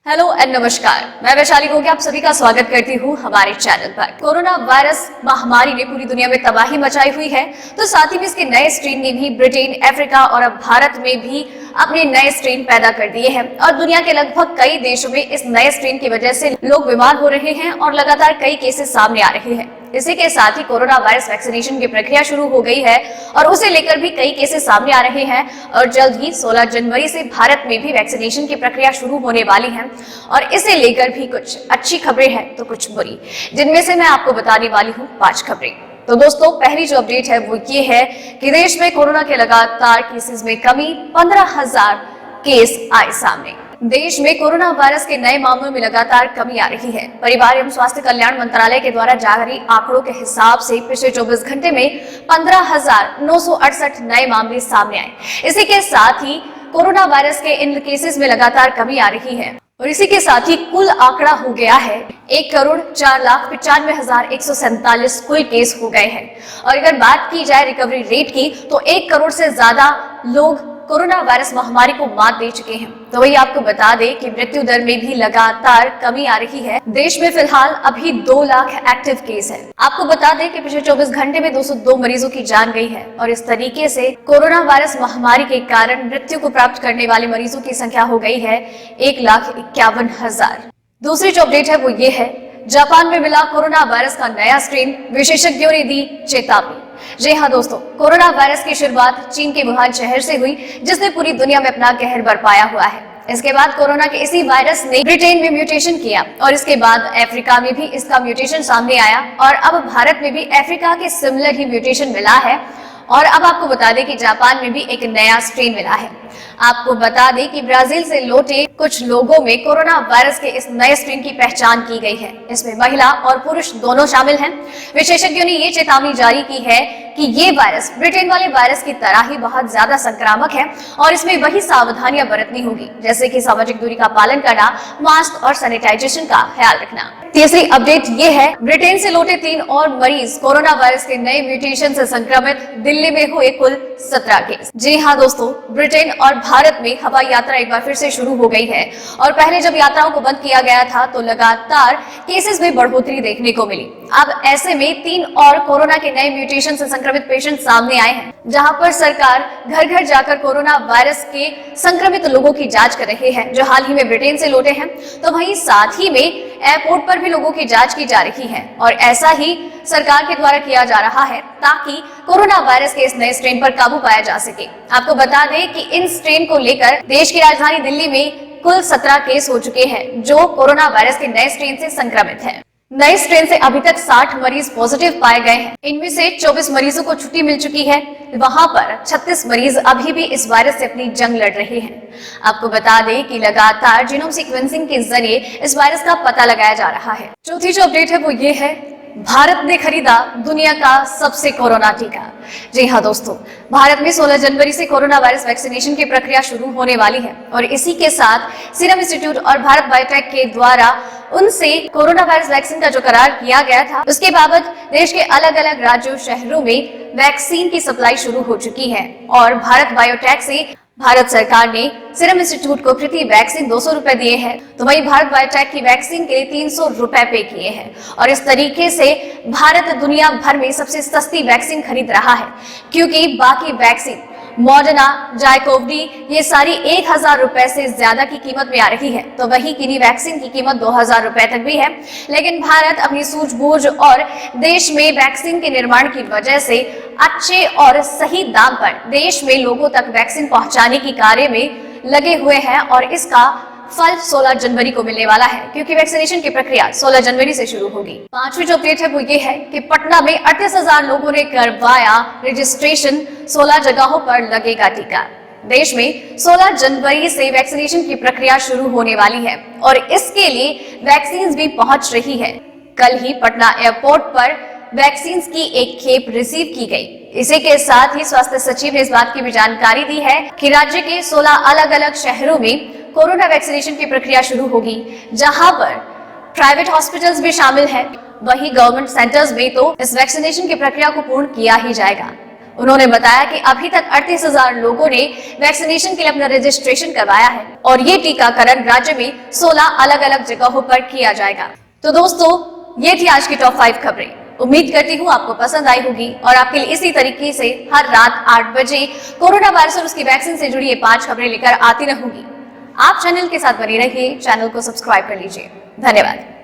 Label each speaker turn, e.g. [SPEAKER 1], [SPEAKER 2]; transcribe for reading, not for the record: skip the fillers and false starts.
[SPEAKER 1] Hello and नमस्कार, मैं वैशाली गोगे आप सभी का स्वागत करती हूँ हमारे चैनल पर। कोरोना वायरस महामारी ने पूरी दुनिया में तबाही मचाई हुई है, तो साथ ही में इसके नए स्ट्रेन ने भी ब्रिटेन, अफ्रीका और अब भारत में भी अपने नए स्ट्रेन पैदा कर दिए हैं और दुनिया के लगभग कई देशों में इस नए स्ट्रेन की वजह से लोग बीमार हो रहे हैं और लगातार कई केसेस सामने आ रहे हैं। इसी के साथ ही कोरोना वायरस वैक्सीनेशन की प्रक्रिया शुरू हो गई है और उसे लेकर भी कई केसेस सामने आ रहे हैं और जल्द ही 16 जनवरी से भारत में भी वैक्सीनेशन की प्रक्रिया शुरू होने वाली है और इसे लेकर भी कुछ अच्छी खबरें हैं तो कुछ बुरी, जिनमें से मैं आपको बताने वाली हूँ 5 खबरें। तो दोस्तों, पहली जो अपडेट है वो ये है कि देश में कोरोना के लगातार केसेस में कमी, 15,000 केस आए सामने। देश में कोरोना वायरस के नए मामलों में लगातार कमी आ रही है। परिवार एवं स्वास्थ्य कल्याण मंत्रालय के द्वारा जारी आंकड़ों के हिसाब से पिछले 24 घंटे में 15,968 नए मामले सामने आए। इसी के साथ ही कोरोना वायरस के इन केसेस में लगातार कमी आ रही है और इसी के साथ ही कुल आंकड़ा हो गया है 1,04,95,147 कुल केस हो गए हैं। और अगर बात की जाए रिकवरी रेट की तो 1 करोड़ से ज्यादा लोग कोरोना वायरस महामारी को मात दे चुके हैं। तो वही आपको बता दें कि मृत्यु दर में भी लगातार कमी आ रही है। देश में फिलहाल अभी 2 लाख एक्टिव केस है। आपको बता दें कि पिछले 24 घंटे में 202 मरीजों की जान गई है और इस तरीके से कोरोना वायरस महामारी के कारण मृत्यु को प्राप्त करने वाले मरीजों की संख्या हो गई है 1,51,000। दूसरी जो अपडेट है वो ये है, जापान में मिला कोरोना वायरस का नया स्ट्रेन, विशेषज्ञों ने दी चेतावनी। जी हाँ दोस्तों, कोरोना वायरस की शुरुआत चीन के वुहान शहर से हुई, जिसने पूरी दुनिया में अपना कहर बरपाया हुआ है। इसके बाद कोरोना के इसी वायरस ने ब्रिटेन में म्यूटेशन किया और इसके बाद अफ्रीका में भी इसका म्यूटेशन सामने आया और अब भारत में भी अफ्रीका के सिमिलर ही म्यूटेशन मिला है। और अब आपको बता दें कि जापान में भी एक नया स्ट्रेन मिला है। आपको बता दें कि ब्राजील से लौटे कुछ लोगों में कोरोना वायरस के इस नए स्ट्रेन की पहचान की गई है। इसमें महिला और पुरुष दोनों शामिल हैं। विशेषज्ञों ने ये चेतावनी जारी की है कि ये वायरस ब्रिटेन वाले वायरस की तरह ही बहुत ज्यादा संक्रामक है और इसमें वही सावधानियां बरतनी होगी, जैसे कि सामाजिक दूरी का पालन करना, मास्क और सैनिटाइजेशन का ख्याल रखना। तीसरी अपडेट ये है, ब्रिटेन से लौटे 3 और मरीज कोरोना वायरस के नए म्यूटेशन से संक्रमित, दिल्ली में हुए कुल 17 केस। जी हाँ दोस्तों, ब्रिटेन और भारत में हवाई यात्रा एक बार फिर से शुरू हो गई है और पहले जब यात्राओं को बंद किया गया था तो लगातार केसेस में बढ़ोतरी देखने को मिली। अब ऐसे में 3 और कोरोना के नए म्यूटेशन से संक्रमित पेशेंट सामने आए हैं, जहां पर सरकार घर घर जाकर कोरोना वायरस के संक्रमित लोगों की जांच कर रहे हैं जो हाल ही में ब्रिटेन से लौटे हैं। तो वहीं साथ ही में एयरपोर्ट पर भी लोगों की जांच की जा रही है और ऐसा ही सरकार के द्वारा किया जा रहा है ताकि कोरोना वायरस के इस नए स्ट्रेन पर काबू पाया जा सके। आपको बता दें कि इन स्ट्रेन को लेकर देश की राजधानी दिल्ली में कुल 17 केस हो चुके हैं जो कोरोना वायरस के नए स्ट्रेन से संक्रमित है। नए स्ट्रेन से अभी तक 60 मरीज पॉजिटिव पाए गए हैं। इनमें से 24 मरीजों को छुट्टी मिल चुकी है। वहां पर 36 मरीज अभी भी इस वायरस से अपनी जंग लड़ रहे हैं। आपको बता दें कि लगातार जीनोम सीक्वेंसिंग के जरिए इस वायरस का पता लगाया जा रहा है। चौथी जो अपडेट है वो ये है, भारत ने खरीदा दुनिया का सबसे कोरोना टीका। जी हाँ दोस्तों, भारत में 16 जनवरी से कोरोना वायरस वैक्सीनेशन की प्रक्रिया शुरू होने वाली है और इसी के साथ सीरम इंस्टीट्यूट और भारत बायोटेक के द्वारा उनसे कोरोना वायरस वैक्सीन का जो करार किया गया था उसके बाबत देश के अलग अलग राज्यों, शहरों में वैक्सीन की सप्लाई शुरू हो चुकी है और भारत बायोटेक से भारत सरकार ने सीरम इंस्टीट्यूट को प्रति वैक्सीन 200 रुपए दिए हैं, तो वही भारत बायोटेक की वैक्सीन के लिए 300 रुपए पे किए हैं और इस तरीके से भारत दुनिया भर में सबसे सस्ती वैक्सीन खरीद रहा है, क्योंकि बाकी वैक्सीन मॉडर्ना, जायकोवी ये सारी 1,000 रुपए से ज्यादा की कीमत में आ रही है। तो वही किनी वैक्सीन की कीमत 2,000 रुपए तक भी है, लेकिन भारत अपनी सूझबूझ और देश में वैक्सीन के निर्माण की वजह से अच्छे और सही दाम पर देश में लोगों तक वैक्सीन पहुंचाने की कार्य में लगे हुए हैं और इसका फल 16 जनवरी को मिलने वाला है, क्योंकि वैक्सीनेशन की प्रक्रिया 16 जनवरी से शुरू होगी। 5वीं जो अपडेट है वो ये है कि पटना में 38,000 लोगों ने करवाया रजिस्ट्रेशन, 16 जगहों पर लगेगा टीका। देश में 16 जनवरी से वैक्सीनेशन की प्रक्रिया शुरू होने वाली है और इसके लिए वैक्सीन भी पहुंच रही है। कल ही पटना एयरपोर्ट पर वैक्सीन की एक खेप रिसीव की गई। इसी के साथ ही स्वास्थ्य सचिव ने इस बात की भी जानकारी दी है कि राज्य के 16 अलग अलग शहरों में कोरोना वैक्सीनेशन की प्रक्रिया शुरू होगी, जहां पर प्राइवेट हॉस्पिटल्स भी शामिल हैं। वहीं गवर्नमेंट सेंटर्स में तो इस वैक्सीनेशन की प्रक्रिया को पूर्ण किया ही जाएगा। उन्होंने बताया कि अभी तक 38,000 लोगों ने वैक्सीनेशन के लिए अपना रजिस्ट्रेशन करवाया है और ये टीकाकरण राज्य में 16 अलग अलग जगहों पर किया जाएगा। तो दोस्तों, ये थी आज की टॉप 5 खबरें। उम्मीद करती हूँ आपको पसंद आई होगी और आपके लिए इसी तरीके से हर रात 8 बजे कोरोना वायरस और उसकी वैक्सीन से जुड़ी ये 5 खबरें लेकर आती रहूंगी। आप चैनल के साथ बने रहिए, चैनल को सब्सक्राइब कर लीजिए। धन्यवाद।